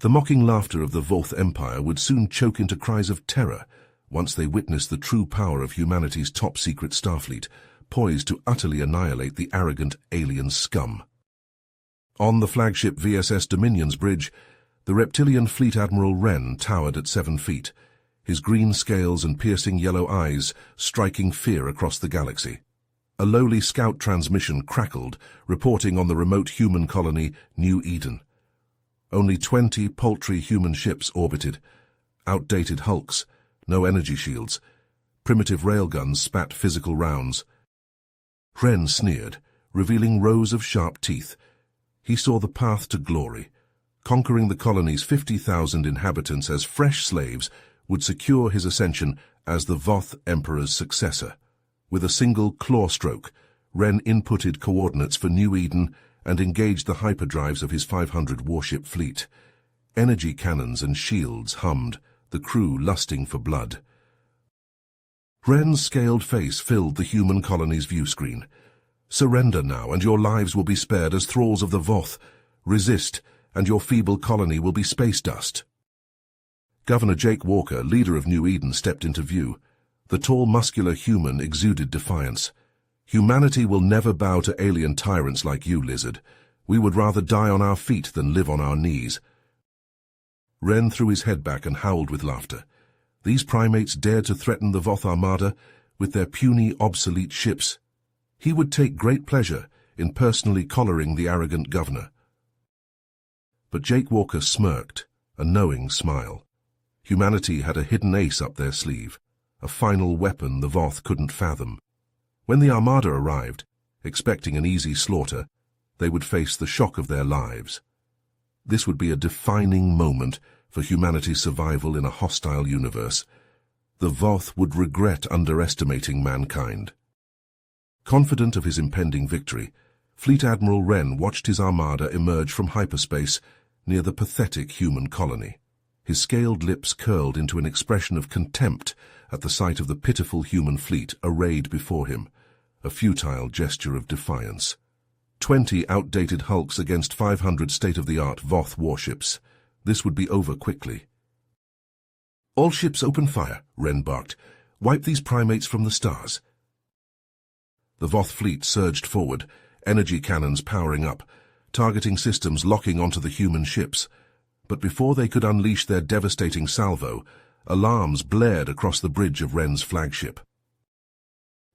The mocking laughter of the Voth Empire would soon choke into cries of terror once they witnessed the true power of humanity's top-secret Starfleet, poised to utterly annihilate the arrogant alien scum. On the flagship VSS Dominion's bridge, the reptilian Fleet Admiral Wren towered at 7 feet, his green scales and piercing yellow eyes striking fear across the galaxy. A lowly scout transmission crackled, reporting on the remote human colony New Eden. Only 20 paltry human ships orbited, outdated hulks, no energy shields. Primitive railguns spat physical rounds. Wren sneered, revealing rows of sharp teeth. He saw the path to glory. Conquering the colony's 50,000 inhabitants as fresh slaves would secure his ascension as the Voth Emperor's successor. With a single claw stroke, Wren inputted coordinates for New Eden and engaged the hyperdrives of his 500-warship fleet. Energy cannons and shields hummed, the crew lusting for blood. Wren's scaled face filled the human colony's view screen. Surrender now, and your lives will be spared as thralls of the Voth. Resist, and your feeble colony will be space dust. Governor Jake Walker, leader of New Eden, stepped into view. The tall, muscular human exuded defiance. Humanity will never bow to alien tyrants like you, lizard. We would rather die on our feet than live on our knees. Wren threw his head back and howled with laughter. These primates dared to threaten the Voth Armada with their puny, obsolete ships. He would take great pleasure in personally collaring the arrogant governor. But Jake Walker smirked, a knowing smile. Humanity had a hidden ace up their sleeve, a final weapon the Voth couldn't fathom. When the Armada arrived, expecting an easy slaughter, they would face the shock of their lives. This would be a defining moment for humanity's survival in a hostile universe. The Voth would regret underestimating mankind. Confident of his impending victory, Fleet Admiral Wren watched his armada emerge from hyperspace near the pathetic human colony. His scaled lips curled into an expression of contempt at the sight of the pitiful human fleet arrayed before him, a futile gesture of defiance. 20 outdated hulks against 500 state-of-the-art Voth warships. This would be over quickly. "All ships open fire," Wren barked. "Wipe these primates from the stars." The Voth fleet surged forward, energy cannons powering up, targeting systems locking onto the human ships. But before they could unleash their devastating salvo, alarms blared across the bridge of Wren's flagship.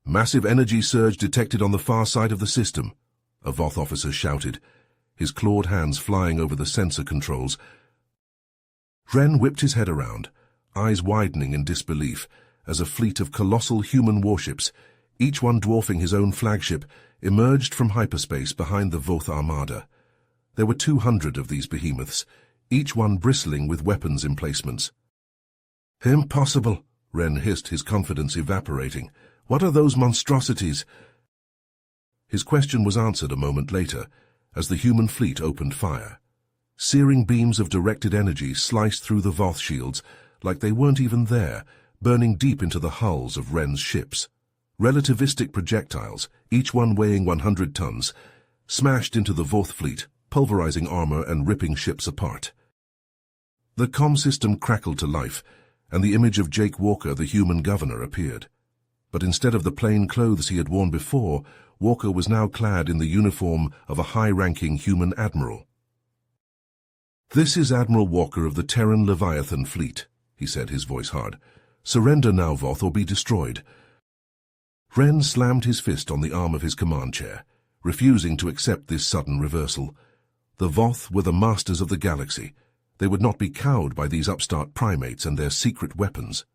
"Massive energy surge detected on the far side of the system," a Voth officer shouted, his clawed hands flying over the sensor controls. Wren whipped his head around, eyes widening in disbelief, as a fleet of colossal human warships, each one dwarfing his own flagship, emerged from hyperspace behind the Voth Armada. There were 200 of these behemoths, each one bristling with weapons emplacements. "Impossible," Wren hissed, his confidence evaporating. "What are those monstrosities?" His question was answered a moment later, as the human fleet opened fire. Searing beams of directed energy sliced through the Voth shields like they weren't even there, burning deep into the hulls of Wren's ships. Relativistic projectiles, each one weighing 100 tons, smashed into the Voth fleet, pulverizing armor and ripping ships apart. The comm system crackled to life, and the image of Jake Walker, the human governor, appeared. But instead of the plain clothes he had worn before, Walker was now clad in the uniform of a high-ranking human admiral. "This is Admiral Walker of the Terran Leviathan fleet," he said, his voice hard. "Surrender now, Voth, or be destroyed." Wren slammed his fist on the arm of his command chair, refusing to accept this sudden reversal. The Voth were the masters of the galaxy. They would not be cowed by these upstart primates and their secret weapons.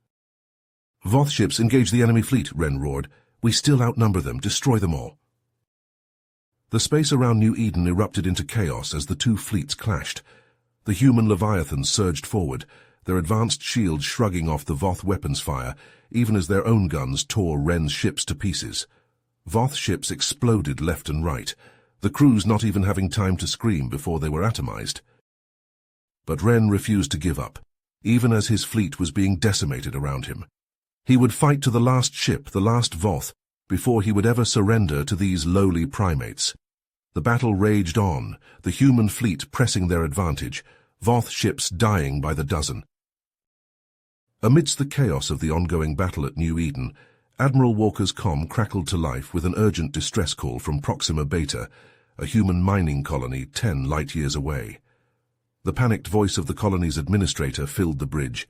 "Voth ships, engage the enemy fleet," Wren roared. "We still outnumber them. Destroy them all." The space around New Eden erupted into chaos as the two fleets clashed. The human Leviathans surged forward, their advanced shields shrugging off the Voth weapons fire, even as their own guns tore Wren's ships to pieces. Voth ships exploded left and right, the crews not even having time to scream before they were atomized. But Wren refused to give up, even as his fleet was being decimated around him. He would fight to the last ship, the last Voth, before he would ever surrender to these lowly primates. The battle raged on, the human fleet pressing their advantage, Voth ships dying by the dozen. Amidst the chaos of the ongoing battle at New Eden, Admiral Walker's comm crackled to life with an urgent distress call from Proxima Beta, a human mining colony 10 light-years away. The panicked voice of the colony's administrator filled the bridge.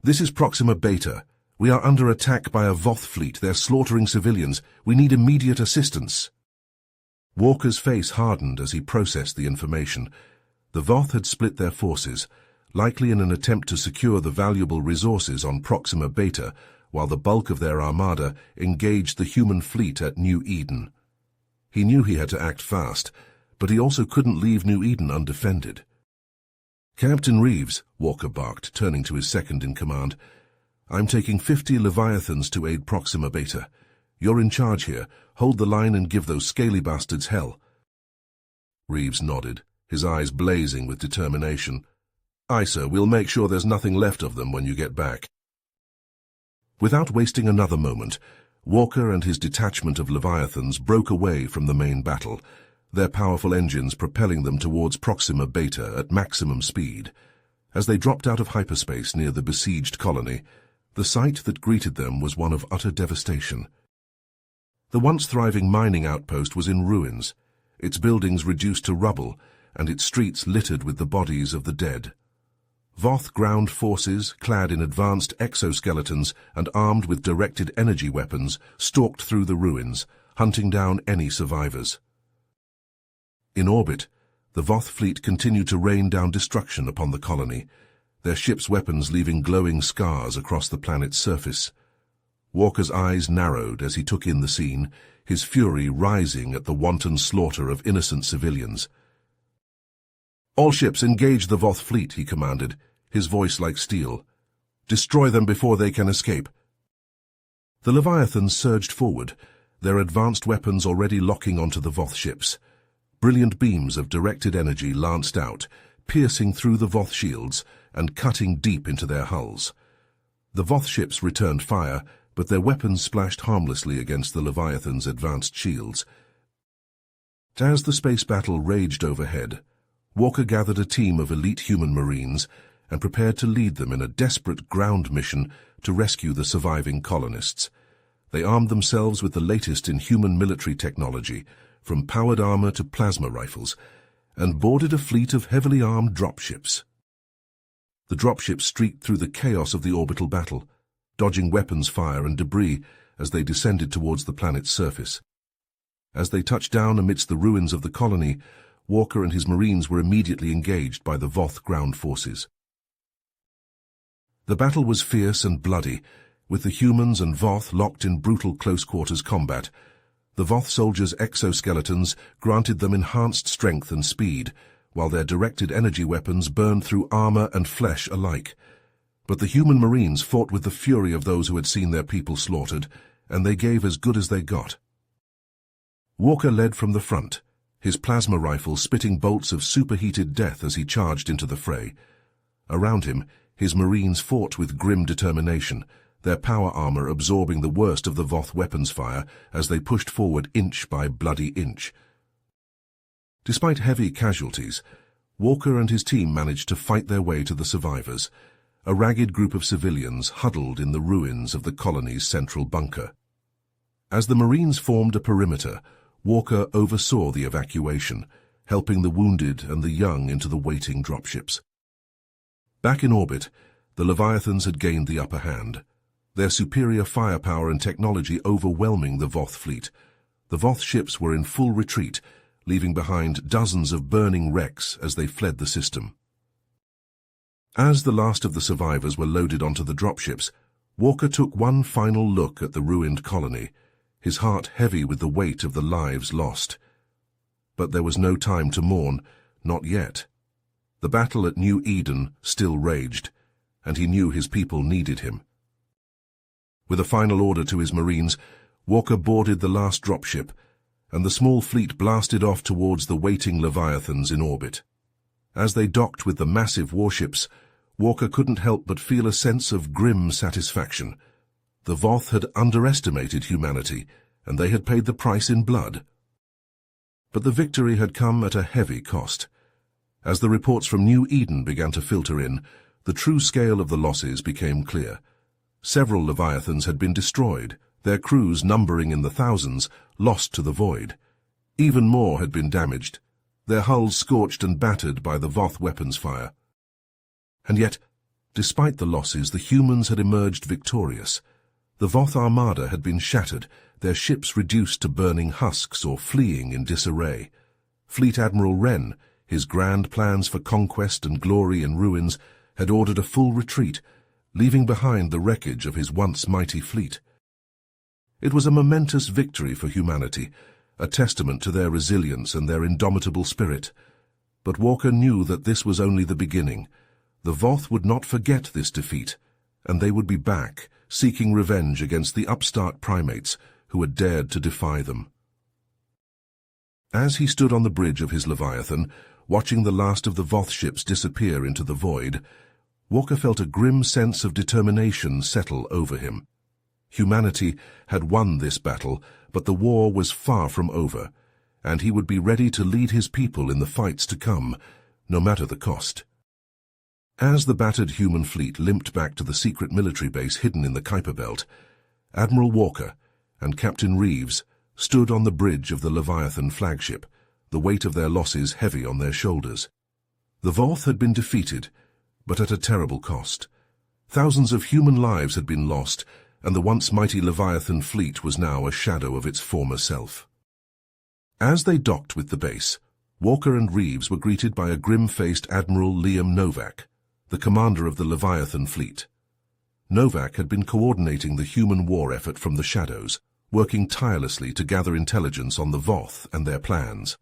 "This is Proxima Beta. We are under attack by a Voth fleet. They're slaughtering civilians. We need immediate assistance." Walker's face hardened as he processed the information. The Voth had split their forces, likely in an attempt to secure the valuable resources on Proxima Beta, while the bulk of their armada engaged the human fleet at New Eden. He knew he had to act fast, but he also couldn't leave New Eden undefended. "Captain Reeves," Walker barked, turning to his second-in-command, "I'm taking 50 Leviathans to aid Proxima Beta. You're in charge here. Hold the line and give those scaly bastards hell." Reeves nodded, his eyes blazing with determination. "Aye, sir, we'll make sure there's nothing left of them when you get back." Without wasting another moment, Walker and his detachment of Leviathans broke away from the main battle, their powerful engines propelling them towards Proxima Beta at maximum speed. As they dropped out of hyperspace near the besieged colony, the sight that greeted them was one of utter devastation. The once thriving mining outpost was in ruins, its buildings reduced to rubble, and its streets littered with the bodies of the dead. Voth ground forces, clad in advanced exoskeletons and armed with directed energy weapons, stalked through the ruins, hunting down any survivors. In orbit, the Voth fleet continued to rain down destruction upon the colony, their ships' weapons leaving glowing scars across the planet's surface. Walker's eyes narrowed as he took in the scene, his fury rising at the wanton slaughter of innocent civilians. "All ships engage the Voth fleet," he commanded, his voice like steel. "Destroy them before they can escape." The Leviathans surged forward, their advanced weapons already locking onto the Voth ships. Brilliant beams of directed energy lanced out, piercing through the Voth shields and cutting deep into their hulls. The Voth ships returned fire, but their weapons splashed harmlessly against the Leviathans' advanced shields. As the space battle raged overhead, Walker gathered a team of elite human marines and prepared to lead them in a desperate ground mission to rescue the surviving colonists. They armed themselves with the latest in human military technology, from powered armor to plasma rifles, and boarded a fleet of heavily armed dropships. The dropships streaked through the chaos of the orbital battle, dodging weapons fire and debris as they descended towards the planet's surface. As they touched down amidst the ruins of the colony, Walker and his marines were immediately engaged by the Voth ground forces. The battle was fierce and bloody, with the humans and Voth locked in brutal close-quarters combat. The Voth soldiers' exoskeletons granted them enhanced strength and speed, while their directed energy weapons burned through armor and flesh alike. But the human marines fought with the fury of those who had seen their people slaughtered, and they gave as good as they got. Walker led from the front, his plasma rifle spitting bolts of superheated death as he charged into the fray. Around him, his marines fought with grim determination, their power armor absorbing the worst of the Voth weapons fire as they pushed forward inch by bloody inch. Despite heavy casualties, Walker and his team managed to fight their way to the survivors, a ragged group of civilians huddled in the ruins of the colony's central bunker. As the Marines formed a perimeter, Walker oversaw the evacuation, helping the wounded and the young into the waiting dropships. Back in orbit, the Leviathans had gained the upper hand, their superior firepower and technology overwhelming the Voth fleet. The Voth ships were in full retreat, leaving behind dozens of burning wrecks as they fled the system. As the last of the survivors were loaded onto the dropships, Walker took one final look at the ruined colony, his heart heavy with the weight of the lives lost. But there was no time to mourn, not yet. The battle at New Eden still raged, and he knew his people needed him. With a final order to his Marines, Walker boarded the last dropship, and the small fleet blasted off towards the waiting Leviathans in orbit. As they docked with the massive warships, Walker couldn't help but feel a sense of grim satisfaction. The Voth had underestimated humanity, and they had paid the price in blood. But the victory had come at a heavy cost. As the reports from New Eden began to filter in, the true scale of the losses became clear. Several Leviathans had been destroyed, their crews, numbering in the thousands, lost to the void. Even more had been damaged, their hulls scorched and battered by the Voth weapons fire. And yet, despite the losses, the humans had emerged victorious. The Voth armada had been shattered, their ships reduced to burning husks or fleeing in disarray. Fleet Admiral Wren, his grand plans for conquest and glory in ruins, had ordered a full retreat, leaving behind the wreckage of his once mighty fleet. It was a momentous victory for humanity, a testament to their resilience and their indomitable spirit. But Walker knew that this was only the beginning. The Voth would not forget this defeat, and they would be back, seeking revenge against the upstart primates who had dared to defy them. As he stood on the bridge of his Leviathan, watching the last of the Voth ships disappear into the void, Walker felt a grim sense of determination settle over him. Humanity had won this battle, but the war was far from over, and he would be ready to lead his people in the fights to come, no matter the cost. As the battered human fleet limped back to the secret military base hidden in the Kuiper Belt, Admiral Walker and Captain Reeves stood on the bridge of the Leviathan flagship, the weight of their losses heavy on their shoulders. The Voth had been defeated, but at a terrible cost. Thousands of human lives had been lost, and the once mighty Leviathan fleet was now a shadow of its former self. As they docked with the base, Walker and Reeves were greeted by a grim-faced Admiral Liam Novak, the commander of the Leviathan fleet. Novak had been coordinating the human war effort from the shadows, working tirelessly to gather intelligence on the Voth and their plans.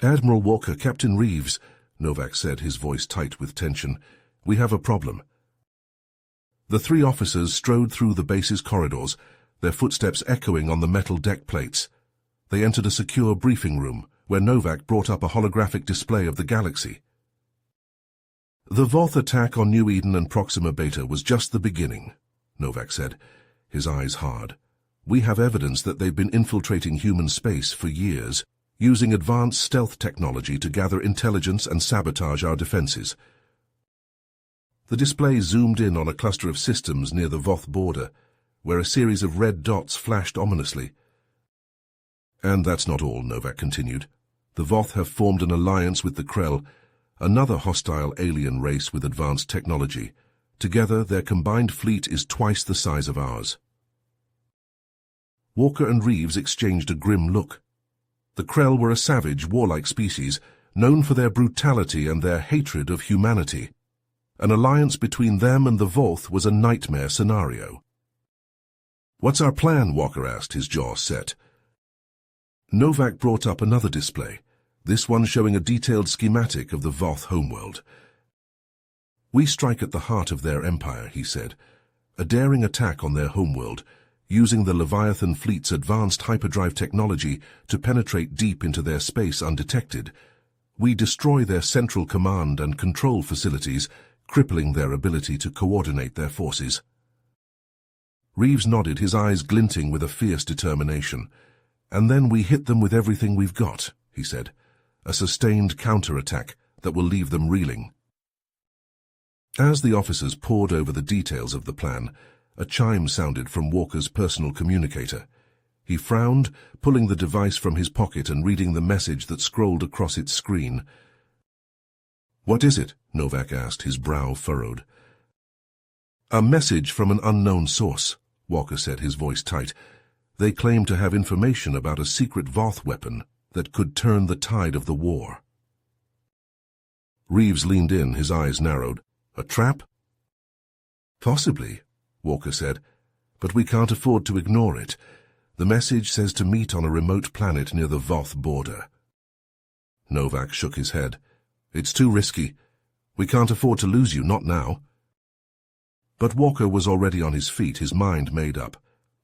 "Admiral Walker, Captain Reeves," Novak said, his voice tight with tension, "we have a problem." The three officers strode through the base's corridors, their footsteps echoing on the metal deck plates. They entered a secure briefing room, where Novak brought up a holographic display of the galaxy. "The Voth attack on New Eden and Proxima Beta was just the beginning," Novak said, his eyes hard. "We have evidence that they've been infiltrating human space for years, using advanced stealth technology to gather intelligence and sabotage our defenses." The display zoomed in on a cluster of systems near the Voth border, where a series of red dots flashed ominously. "And that's not all," Novak continued. "The Voth have formed an alliance with the Krell, another hostile alien race with advanced technology. Together, their combined fleet is twice the size of ours." Walker and Reeves exchanged a grim look. The Krell were a savage, warlike species, known for their brutality and their hatred of humanity. An alliance between them and the Voth was a nightmare scenario. "What's our plan?" Walker asked, his jaw set. Novak brought up another display, this one showing a detailed schematic of the Voth homeworld. "We strike at the heart of their empire," he said, "a daring attack on their homeworld, using the Leviathan fleet's advanced hyperdrive technology to penetrate deep into their space undetected. We destroy their central command and control facilities, crippling their ability to coordinate their forces." Reeves nodded, his eyes glinting with a fierce determination. "And then we hit them with everything we've got," he said, "a sustained counterattack that will leave them reeling." As the officers pored over the details of the plan, a chime sounded from Walker's personal communicator. He frowned, pulling the device from his pocket and reading the message that scrolled across its screen. "What is it?" Novak asked, his brow furrowed. "A message from an unknown source," Walker said, his voice tight. "They claim to have information about a secret Voth weapon that could turn the tide of the war." Reeves leaned in, his eyes narrowed. "A trap?" "Possibly," Walker said, "but we can't afford to ignore it. The message says to meet on a remote planet near the Voth border." Novak shook his head. "It's too risky. We can't afford to lose you, not now." But Walker was already on his feet, his mind made up.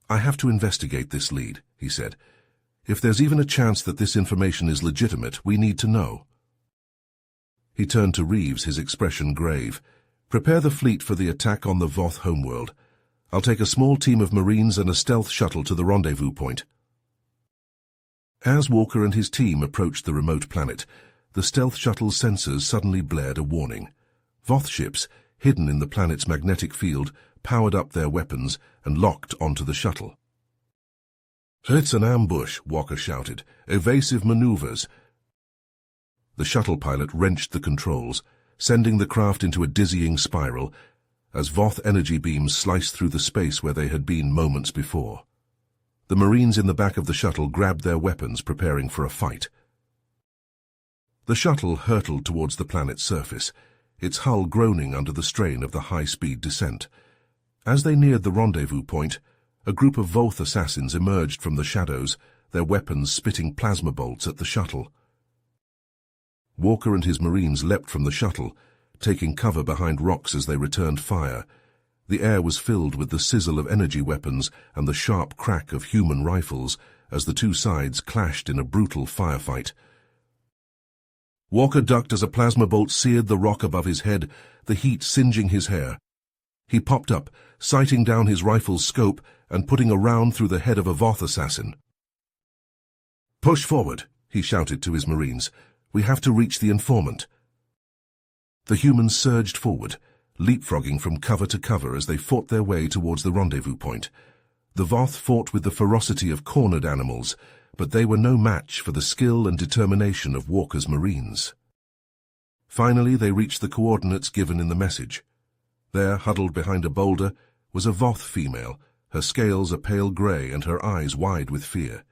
"I have to investigate this lead," he said. "If there's even a chance that this information is legitimate, we need to know." He turned to Reeves, his expression grave. "Prepare the fleet for the attack on the Voth homeworld. I'll take a small team of Marines and a stealth shuttle to the rendezvous point." As Walker and his team approached the remote planet, the stealth shuttle's sensors suddenly blared a warning. Voth ships, hidden in the planet's magnetic field, powered up their weapons and locked onto the shuttle. "It's an ambush," Walker shouted. "Evasive maneuvers." The shuttle pilot wrenched the controls, sending the craft into a dizzying spiral as Voth energy beams sliced through the space where they had been moments before. The Marines in the back of the shuttle grabbed their weapons, preparing for a fight. The shuttle hurtled towards the planet's surface, its hull groaning under the strain of the high-speed descent. As they neared the rendezvous point, a group of Voth assassins emerged from the shadows, their weapons spitting plasma bolts at the shuttle. Walker and his Marines leapt from the shuttle, taking cover behind rocks as they returned fire. The air was filled with the sizzle of energy weapons and the sharp crack of human rifles as the two sides clashed in a brutal firefight. Walker ducked as a plasma bolt seared the rock above his head, the heat singeing his hair. He popped up, sighting down his rifle's scope and putting a round through the head of a Voth assassin. "Push forward," he shouted to his Marines. "We have to reach the informant." The humans surged forward, leapfrogging from cover to cover as they fought their way towards the rendezvous point. The Voth fought with the ferocity of cornered animals, but they were no match for the skill and determination of Walker's Marines. Finally, they reached the coordinates given in the message. There, huddled behind a boulder, was a Voth female, her scales a pale grey and her eyes wide with fear.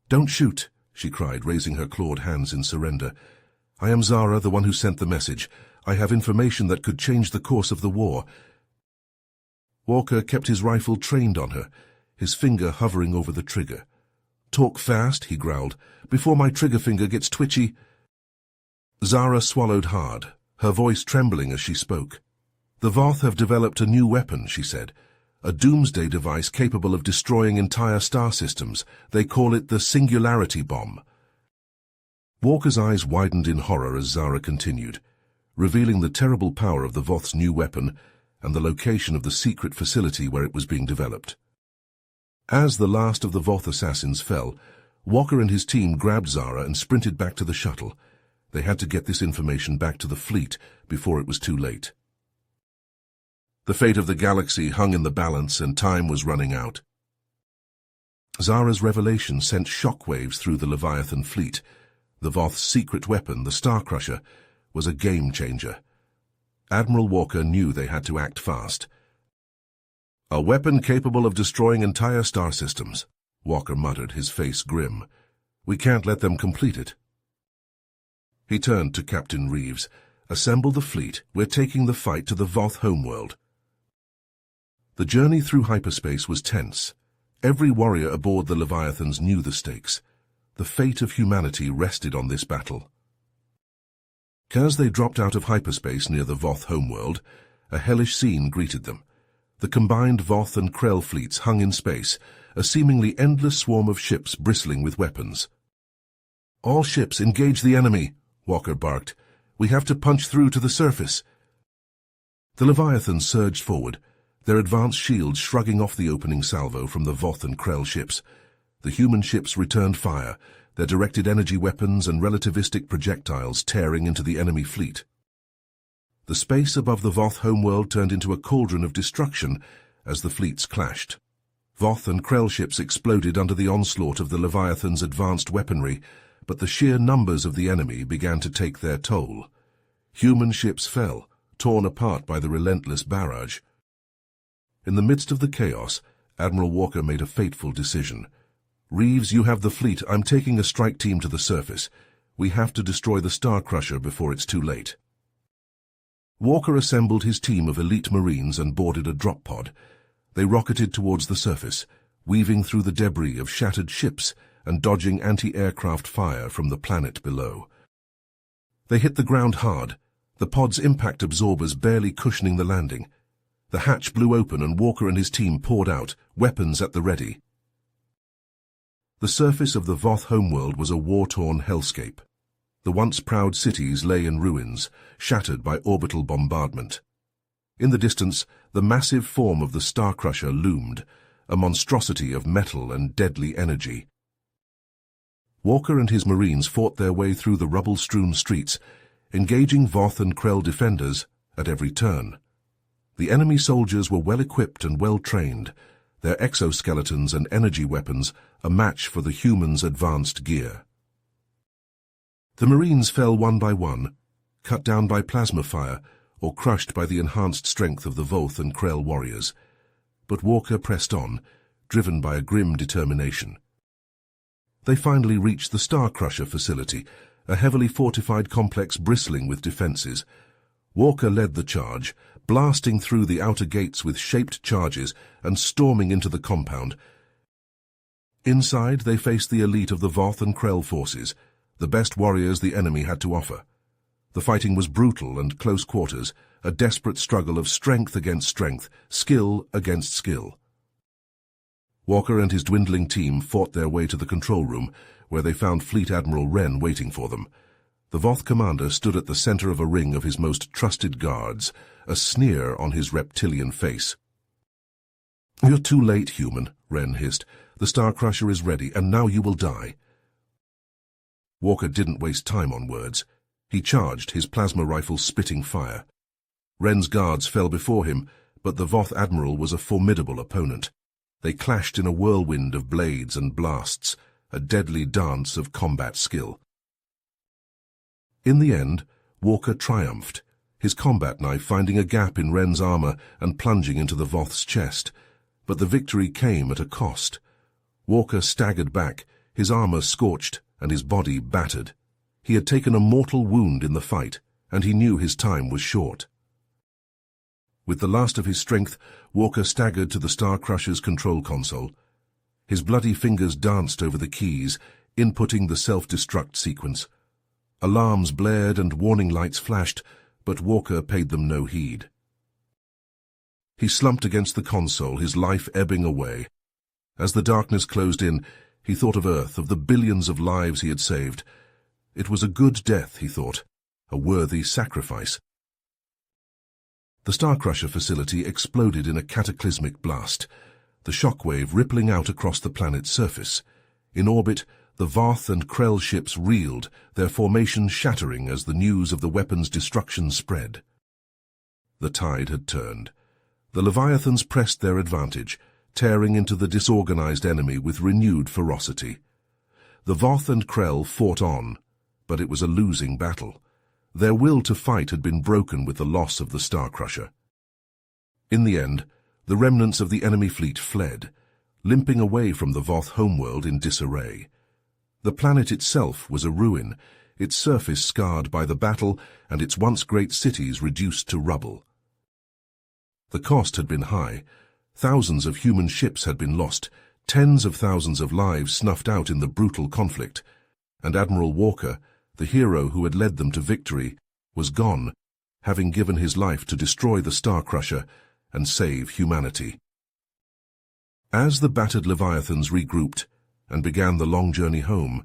"Don't shoot," she cried, raising her clawed hands in surrender. "I am Zara, the one who sent the message. I have information that could change the course of the war." Walker kept his rifle trained on her, his finger hovering over the trigger. "Talk fast," he growled, "before my trigger finger gets twitchy." Zara swallowed hard, her voice trembling as she spoke. "The Voth have developed a new weapon," she said, "a doomsday device capable of destroying entire star systems. They call it the Singularity Bomb." Walker's eyes widened in horror as Zara continued, revealing the terrible power of the Voth's new weapon and the location of the secret facility where it was being developed. As the last of the Voth assassins fell, Walker and his team grabbed Zara and sprinted back to the shuttle. They had to get this information back to the fleet before it was too late. The fate of the galaxy hung in the balance and time was running out. Zara's revelation sent shockwaves through the Leviathan fleet. The Voth's secret weapon, the Star Crusher, was a game-changer. Admiral Walker knew they had to act fast. "A weapon capable of destroying entire star systems," Walker muttered, his face grim. "We can't let them complete it." He turned to Captain Reeves. "Assemble the fleet. We're taking the fight to the Voth homeworld." The journey through hyperspace was tense. Every warrior aboard the Leviathans knew the stakes. The fate of humanity rested on this battle. As they dropped out of hyperspace near the Voth homeworld, a hellish scene greeted them. The combined Voth and Krell fleets hung in space, a seemingly endless swarm of ships bristling with weapons. "All ships, engage the enemy," Walker barked. "We have to punch through to the surface." The Leviathans surged forward, their advanced shields shrugging off the opening salvo from the Voth and Krell ships. The human ships returned fire, their directed energy weapons and relativistic projectiles tearing into the enemy fleet. The space above the Voth homeworld turned into a cauldron of destruction as the fleets clashed. Voth and Krell ships exploded under the onslaught of the Leviathan's advanced weaponry, but the sheer numbers of the enemy began to take their toll. Human ships fell, torn apart by the relentless barrage. In the midst of the chaos, Admiral Walker made a fateful decision. "Reeves, you have the fleet. I'm taking a strike team to the surface. We have to destroy the Star Crusher before it's too late." Walker assembled his team of elite Marines and boarded a drop pod. They rocketed towards the surface, weaving through the debris of shattered ships and dodging anti-aircraft fire from the planet below. They hit the ground hard, the pod's impact absorbers barely cushioning the landing. The hatch blew open and Walker and his team poured out, weapons at the ready. The surface of the Voth homeworld was a war-torn hellscape. The once proud cities lay in ruins, shattered by orbital bombardment. In the distance, the massive form of the Star Crusher loomed, a monstrosity of metal and deadly energy. Walker and his Marines fought their way through the rubble-strewn streets, engaging Voth and Krell defenders at every turn. The enemy soldiers were well-equipped and well-trained, their exoskeletons and energy weapons a match for the humans' advanced gear. The Marines fell one by one, cut down by plasma fire or crushed by the enhanced strength of the Voth and Krell warriors. But Walker pressed on, driven by a grim determination. They finally reached the Star Crusher facility, a heavily fortified complex bristling with defenses. Walker led the charge, blasting through the outer gates with shaped charges and storming into the compound. Inside, they faced the elite of the Voth and Krell forces, the best warriors the enemy had to offer. The fighting was brutal and close quarters, a desperate struggle of strength against strength, skill against skill. Walker and his dwindling team fought their way to the control room, where they found Fleet Admiral Wren waiting for them. The Voth commander stood at the center of a ring of his most trusted guards, a sneer on his reptilian face. "You're too late, human," Wren hissed. "The Star Crusher is ready, and now you will die." Walker didn't waste time on words. He charged, his plasma rifle spitting fire. Wren's guards fell before him, but the Voth admiral was a formidable opponent. They clashed in a whirlwind of blades and blasts, a deadly dance of combat skill. In the end, Walker triumphed, his combat knife finding a gap in Wren's armor and plunging into the Voth's chest. But the victory came at a cost. Walker staggered back, his armor scorched and his body battered. He had taken a mortal wound in the fight, and he knew his time was short. With the last of his strength, Walker staggered to the Star Crusher's control console. His bloody fingers danced over the keys, inputting the self-destruct sequence. Alarms blared and warning lights flashed, but Walker paid them no heed. He slumped against the console, his life ebbing away. As the darkness closed in, he thought of Earth, of the billions of lives he had saved. It was a good death, he thought, a worthy sacrifice. The Star Crusher facility exploded in a cataclysmic blast, the shockwave rippling out across the planet's surface. In orbit, the Voth and Krell ships reeled, their formation shattering as the news of the weapon's destruction spread. The tide had turned. The Leviathans pressed their advantage, tearing into the disorganized enemy with renewed ferocity. The Voth and Krell fought on, but it was a losing battle. Their will to fight had been broken with the loss of the Star Crusher. In the end, the remnants of the enemy fleet fled, limping away from the Voth homeworld in disarray. The planet itself was a ruin, its surface scarred by the battle and its once great cities reduced to rubble. The cost had been high. Thousands of human ships had been lost, tens of thousands of lives snuffed out in the brutal conflict, and Admiral Walker, the hero who had led them to victory, was gone, having given his life to destroy the Star Crusher and save humanity. As the battered Leviathans regrouped and began the long journey home,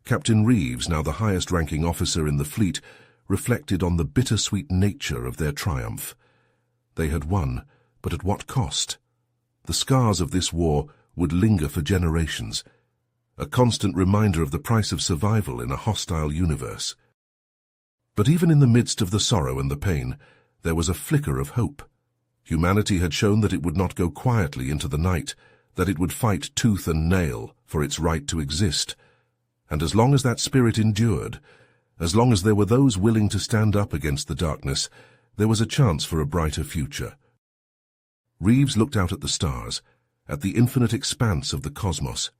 Captain Reeves, now the highest-ranking officer in the fleet, reflected on the bittersweet nature of their triumph. They had won, but at what cost? The scars of this war would linger for generations, a constant reminder of the price of survival in a hostile universe. But even in the midst of the sorrow and the pain, there was a flicker of hope. Humanity had shown that it would not go quietly into the night, that it would fight tooth and nail for its right to exist. And as long as that spirit endured, as long as there were those willing to stand up against the darkness, there was a chance for a brighter future. Reeves looked out at the stars, at the infinite expanse of the cosmos.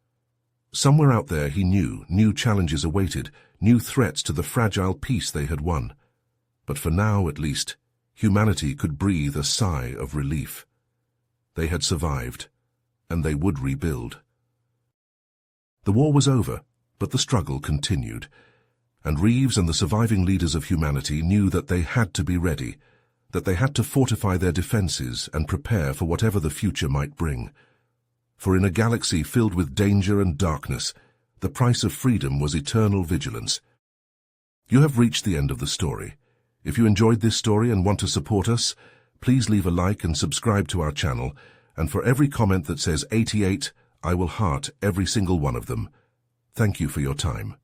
Somewhere out there, he knew, new challenges awaited, new threats to the fragile peace they had won. But for now, at least, humanity could breathe a sigh of relief. They had survived, and they would rebuild. The war was over, but the struggle continued, and Reeves and the surviving leaders of humanity knew that they had to be ready, that they had to fortify their defenses and prepare for whatever the future might bring. For in a galaxy filled with danger and darkness, the price of freedom was eternal vigilance. You have reached the end of the story. If you enjoyed this story and want to support us, please leave a like and subscribe to our channel, and for every comment that says 88, I will heart every single one of them. Thank you for your time.